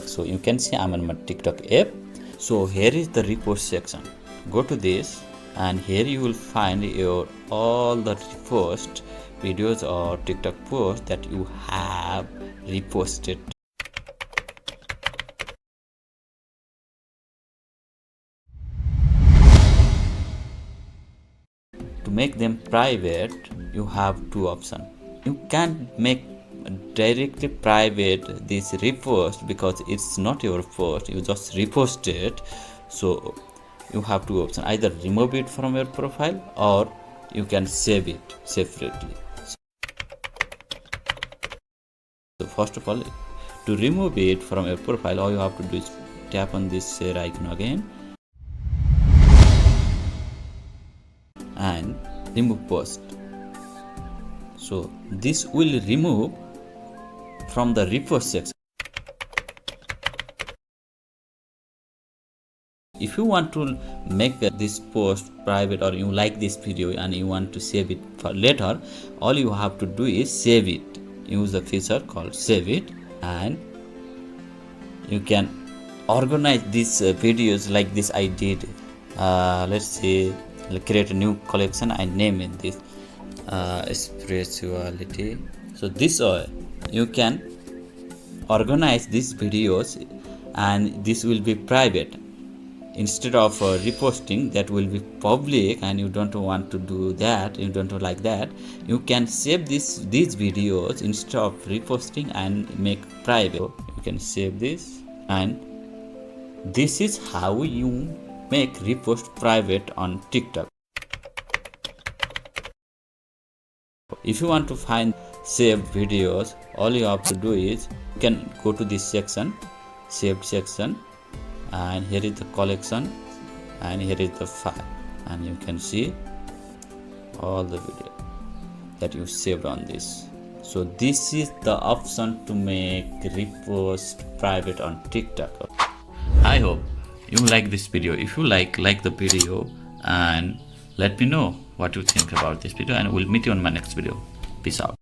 So you can see I'm on my TikTok app. So here is the repost section. Go to this, and here you will find your all the repost videos or TikTok posts that you have reposted. To make them private, you have two options. You can't make directly private this repost because it's not your post, you just repost it. So you have two options: either remove it from your profile or you can save it separately. So first of all, to remove it from your profile, all you have to do is tap on this share icon again and remove post. So this will remove from the repost section. If you want to make this post private, or you like this video and you want to save it for later, all you have to do is save it. Use the feature called save it, and you can organize these videos like this I did. Let's say create a new collection and name it this spirituality. So this way you can organize these videos and this will be private instead of reposting that will be public, and you don't want to do that, you don't like that. You can save these videos instead of reposting and make private. You can save this, and this is how you make repost private on TikTok. If you want to find saved videos, all you have to do is you can go to this section, saved section, and here is the collection, and here is the file, and you can see all the video that you saved on this. So this is the option to make repost private on TikTok. I hope you like this video. If you like the video, and let me know what you think about this video, and we'll meet you on my next video. Peace out.